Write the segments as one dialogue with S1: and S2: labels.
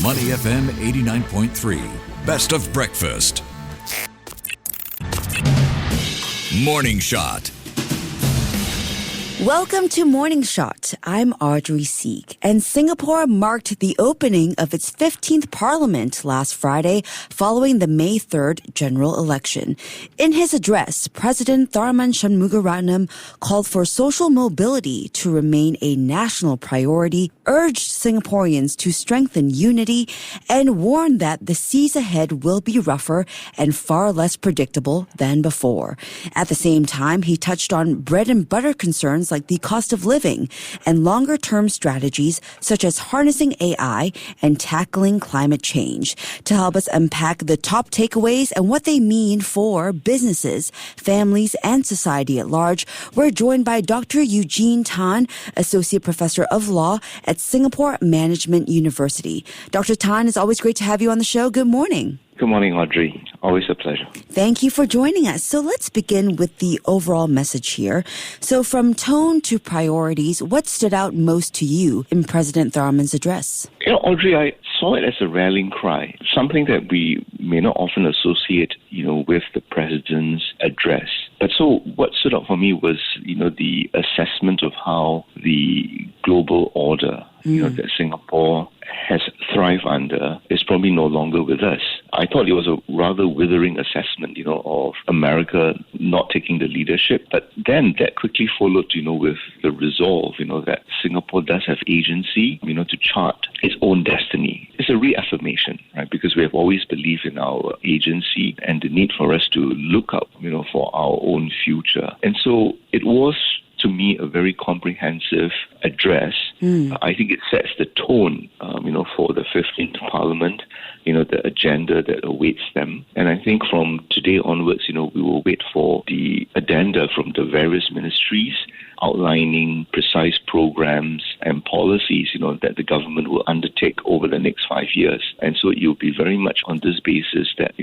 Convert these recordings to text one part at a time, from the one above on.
S1: Money FM 89.3. Best of breakfast. Morning Shot.
S2: Welcome to Morning Shot. I'm Audrey Seek, and Singapore marked the opening of its 15th parliament last Friday following the May 3rd general election. In his address, President Tharman Shanmugaratnam called for social mobility to remain a national priority, urged Singaporeans to strengthen unity, and warned that the seas ahead will be rougher and far less predictable than before. At the same time, he touched on bread and butter concerns like the cost of living and longer-term strategies such as harnessing AI and tackling climate change. To help us unpack the top takeaways and what they mean for businesses, families, and society at large, we're joined by Dr. Eugene Tan, Associate Professor of Law at Singapore Management University. Dr. Tan, it's always great to have you on the show. Good morning.
S3: Good morning, Audrey. Always a pleasure.
S2: Thank you for joining us. So let's begin with the overall message here. So from tone to priorities, what stood out most to you in President Tharman's address?
S3: Audrey, I saw it as a rallying cry, something that we may not often associate, with the president's address. But so what stood out for me was, the assessment of how the global order, that Singapore has thrived under is probably no longer with us. I thought it was a rather withering assessment, of America not taking the leadership. But then that quickly followed, with the resolve, that Singapore does have agency, to chart its own destiny. It's a reaffirmation, right? Because we have always believed in our agency and the need for us to look up, for our own future. And so it was, to me, a very comprehensive address. I think it sets the tone, for the 15th Parliament, the agenda that awaits them. And I think from today onwards, we will wait for the addenda from the various ministries outlining precise programs and policies, that the government will undertake over the next 5 years. And so it will be very much on this basis that,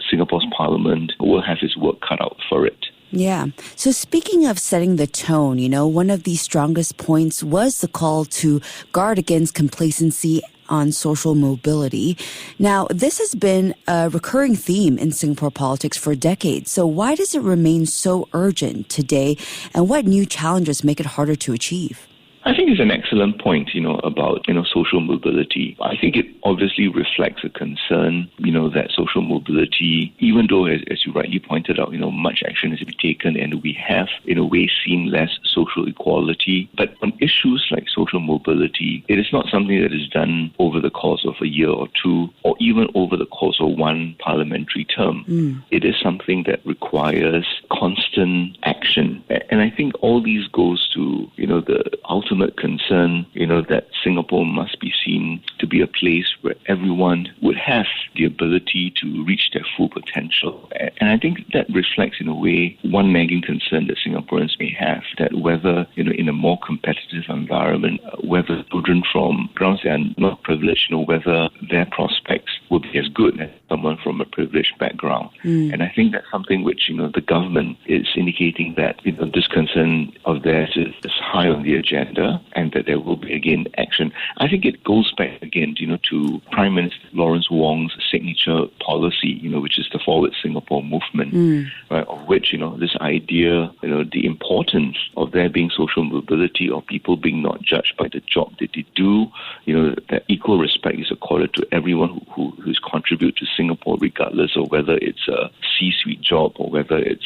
S3: Singapore's Parliament will have its work cut out for it.
S2: Yeah. So speaking of setting the tone, one of the strongest points was the call to guard against complacency on social mobility. Now, this has been a recurring theme in Singapore politics for decades. So why does it remain so urgent today, and what new challenges make it harder to achieve?
S3: I think it's an excellent point, about, social mobility. I think it obviously reflects a concern, that social mobility, even though, as you rightly pointed out, much action has been taken and we have, in a way, seen less social equality. But on issues like social mobility, it is not something that is done over the course of a year or two, or even over the course of one parliamentary term. It is something that requires constant action. And I think all these goes to, the ultimate concern, that Singapore must be seen to be a place where everyone would have the ability to reach their full potential. And I think that reflects, in a way, one nagging concern that Singaporeans may have, that whether, in a more competitive environment, whether children from grounds that are not privileged, whether their prospects will be as good as someone from a privileged background. And I think that's something which, the government is indicating that, this concern of theirs is high on the agenda, and that there will be, again, action. I think it goes back, again, to Prime Minister Lawrence Wong's signature policy, which is the Forward Singapore movement, right, of which, this idea, the importance of there being social mobility, of people being not judged by the job that they do, that equal respect is accorded to everyone who's contributed to Singapore, regardless of whether it's a C-suite job or whether it's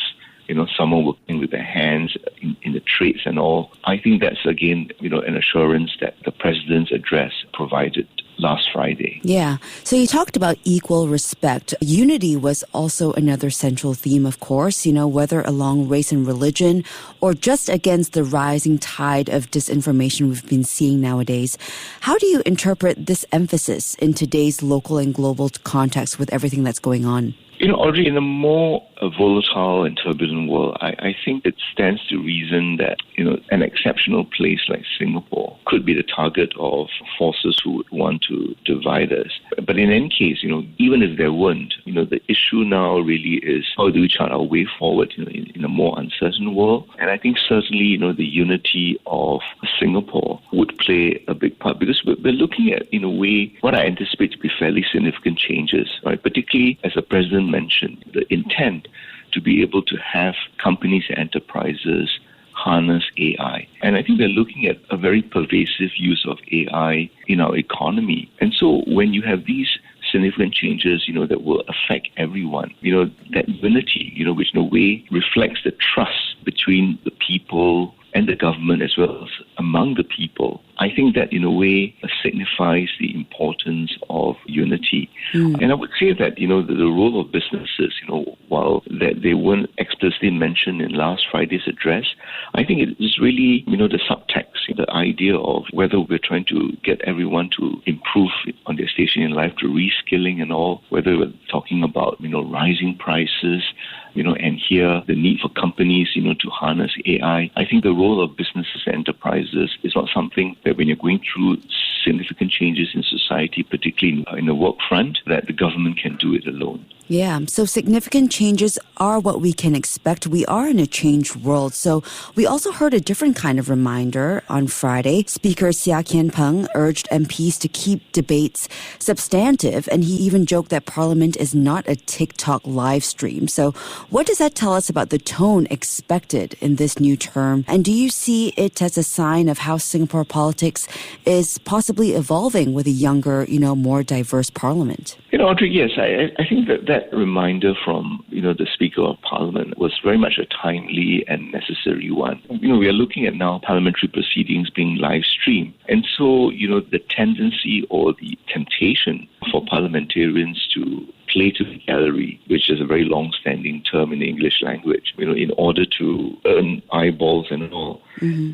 S3: someone working with their hands in the trades and all. I think that's, again, an assurance that the President's address provided last Friday.
S2: Yeah. So you talked about equal respect. Unity was also another central theme, of course, whether along race and religion or just against the rising tide of disinformation we've been seeing nowadays. How do you interpret this emphasis in today's local and global context with everything that's going on?
S3: Audrey, in a more a volatile and turbulent world, I think it stands to reason that, an exceptional place like Singapore could be the target of forces who would want to divide us. But in any case, even if there weren't, the issue now really is how do we chart our way forward in a more uncertain world? And I think certainly, the unity of Singapore would play a big part, because we're looking at, in a way, what I anticipate to be fairly significant changes, right? Particularly, as the President mentioned, the intent to be able to have companies and enterprises harness AI. And I think we're looking at a very pervasive use of AI in our economy. And so when you have these significant changes, that will affect everyone, that unity, which in a way reflects the trust between the people and the government as well as among the people, I think that in a way signifies the importance of unity. And I would say that, the role of businesses, while that they weren't explicitly mentioned in last Friday's address, I think it is really, the subtext, the idea of whether we're trying to get everyone to improve on their station in life, to reskilling and all, whether we're talking about, rising prices, and here the need for companies, to harness AI. I think the role of businesses and enterprises is not something that when you're going through significant changes in society, particularly in the work front, that the government can do it alone.
S2: Yeah, so significant changes are what we can expect. We are in a changed world. So we also heard a different kind of reminder on Friday. Speaker Seah Kian Peng urged MPs to keep debates substantive, and he even joked that Parliament is not a TikTok live stream. So what does that tell us about the tone expected in this new term? And do you see it as a sign of how Singapore politics is possibly evolving with a younger, more diverse Parliament?
S3: Audrey, yes, I think that reminder from, the Speaker of Parliament was very much a timely and necessary one. We are looking at now parliamentary proceedings being live streamed. And so, the tendency or the temptation for parliamentarians to play to the gallery, which is a very long-standing term in the English language, in order to earn eyeballs and all.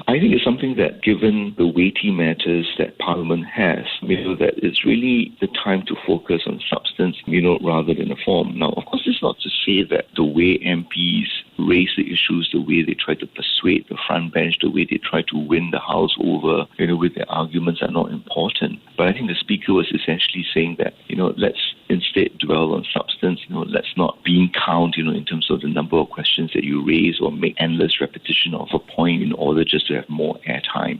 S3: I think it's something that, given the weighty matters that Parliament has, that it's really the time to focus on substance, rather than a form. Now, of course, it's not to say that the way MPs raise the issues, the way they try to persuade the front bench, the way they try to win the House over, with their arguments are not important. But I think the Speaker was essentially saying that, let's instead dwell on substance, let's not bean count, in terms of the number of questions that you raise or make endless repetition of a point in order just to have more airtime.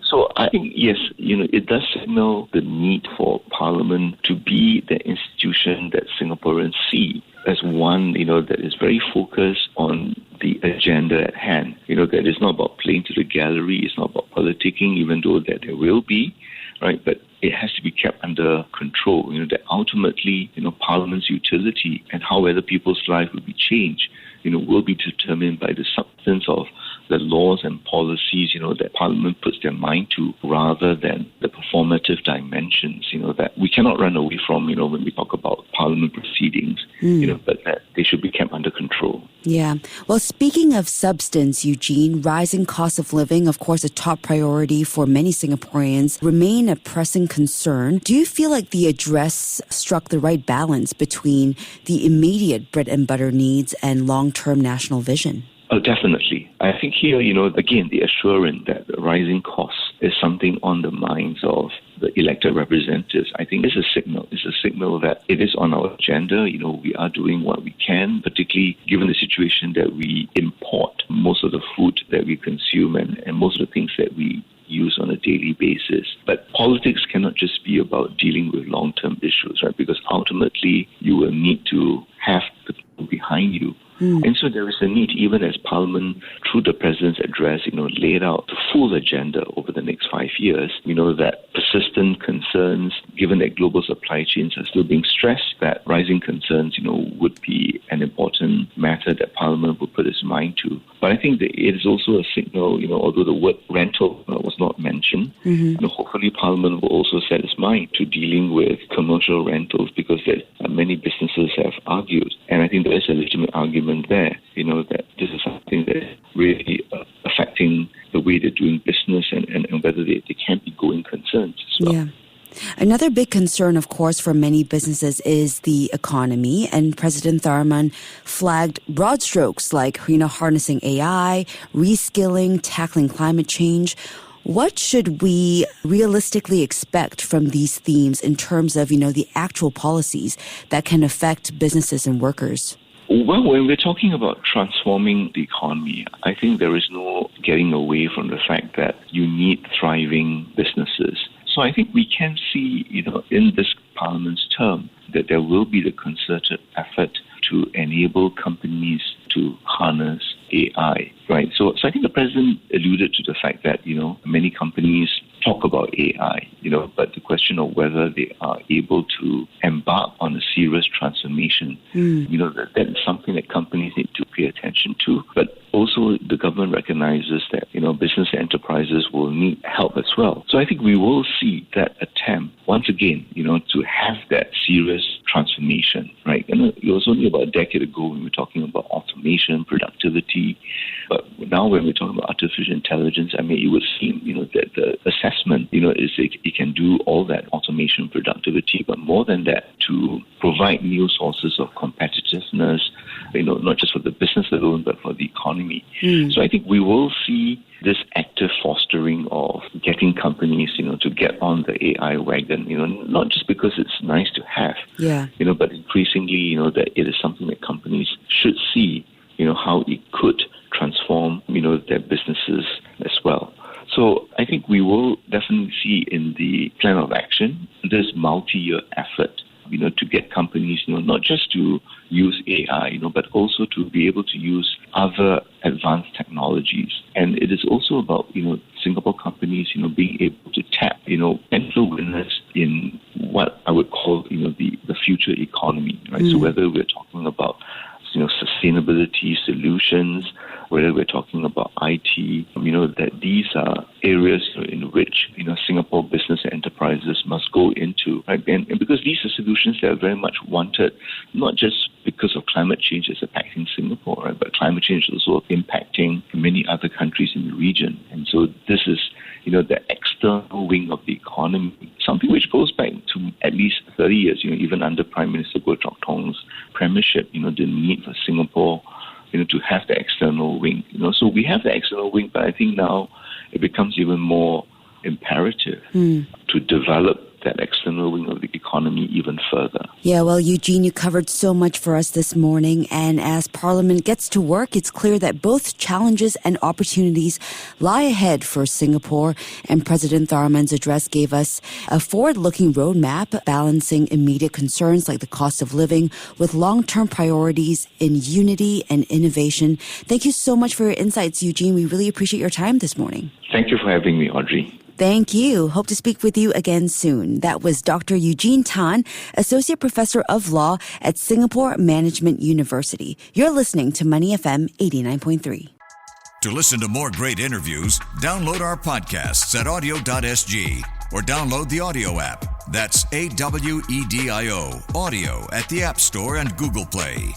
S3: So I think, yes, it does signal the need for Parliament to be the institution that Singaporeans see as one, that is very focused on the agenda at hand. That is not about playing to the gallery, it's not about politicking, even though that there will be, right? But it has to be kept under control. That ultimately, Parliament's utility and how other people's life will be changed, will be determined by the substance of the laws and policies, that Parliament puts their mind to, rather than the performative dimensions, that we cannot run away from, when we talk about Parliament proceedings, but that they should be kept under control.
S2: Yeah. Well, speaking of substance, Eugene, rising cost of living, of course, a top priority for many Singaporeans, remain a pressing concern. Do you feel like the address struck the right balance between the immediate bread and butter needs and long-term national vision?
S3: Oh, definitely. I think here, again, the assurance that the rising costs is something on the minds of the elected representatives, I think is a signal. It's a signal that it is on our agenda. We are doing what we can, particularly given the situation that we import most of the food that we consume and most of the things that we use on a daily basis. But politics cannot just be about dealing with long-term issues, right? Because ultimately, you will need to have the people behind you. And so there is a need, even as Parliament, through the President's address, laid out the full agenda over the next 5 years, that persistent concerns, given that global supply chains are still being stressed, that rising concerns, would be an important matter that Parliament would put its mind to. But I think that it is also a signal, although the word rental was not mentioned, hopefully Parliament will also set its mind to dealing with commercial rentals, because many businesses have argued, and I think there is a legitimate argument there, that this is something that is really affecting the way they're doing business and whether they can be going concerns as well.
S2: Yeah. Another big concern, of course, for many businesses is the economy. And President Tharman flagged broad strokes like, harnessing AI, reskilling, tackling climate change. What should we realistically expect from these themes in terms of, the actual policies that can affect businesses and workers?
S3: Well, when we're talking about transforming the economy, I think there is no getting away from the fact that you need thriving businesses. So I think we can see, in this Parliament's term, that there will be the concerted effort to enable companies to harness AI, right? So I think the President alluded to the fact that, many companies talk about AI, but the question of whether they are able to embark on a serious transformation, that is something that companies need to pay attention to. But also the government recognizes that, business enterprises will need help as well. So I think we will see that attempt once again, to have that serious transformation, right? And it was only about a decade ago when we were talking about automation, productivity. But now when we're talking about artificial intelligence, it would seem, that the assessment, is it can do all that automation, productivity, but more than that, to provide new sources of competitiveness, not just for the business alone, but for the economy. So I think we will see this active fostering of getting companies, to get on the AI wagon, not just because it's nice to have, but increasingly, that it is something that companies should see, how it could transform, their businesses as well. So I think we will definitely see in the plan of action this multi-year effort, to get companies, not just to use AI, but also to be able to use other advanced technologies. And it is also about, Singapore companies, being able to tap, potential winners in what I would call, the future economy, right? So whether we're talking about, sustainability solutions, whether we're talking about IT, that these are areas in which, Singapore business enterprises must go into, right? And because these are solutions that are very much wanted, not just because of climate change that's impacting Singapore, right? But climate change is also impacting many other countries in the region. And so this is, the external wing of the economy, something which goes back to at least 30 years, even under Prime Minister Goh Chok Tong's premiership, the need for Singapore, to have the external wing. So we have the external wing, but I think now it becomes even more imperative to develop that external wing of the economy even further.
S2: Yeah, well, Eugene, you covered so much for us this morning. And as Parliament gets to work, it's clear that both challenges and opportunities lie ahead for Singapore. And President Tharman's address gave us a forward-looking roadmap balancing immediate concerns like the cost of living with long-term priorities in unity and innovation. Thank you so much for your insights, Eugene. We really appreciate your time this morning.
S3: Thank you for having me, Audrey.
S2: Thank you. Hope to speak with you again soon. That was Dr. Eugene Tan, Associate Professor of Law at Singapore Management University. You're listening to Money FM 89.3.
S1: To listen to more great interviews, download our podcasts at audio.sg or download the audio app. That's AWEDIO, audio at the App Store and Google Play.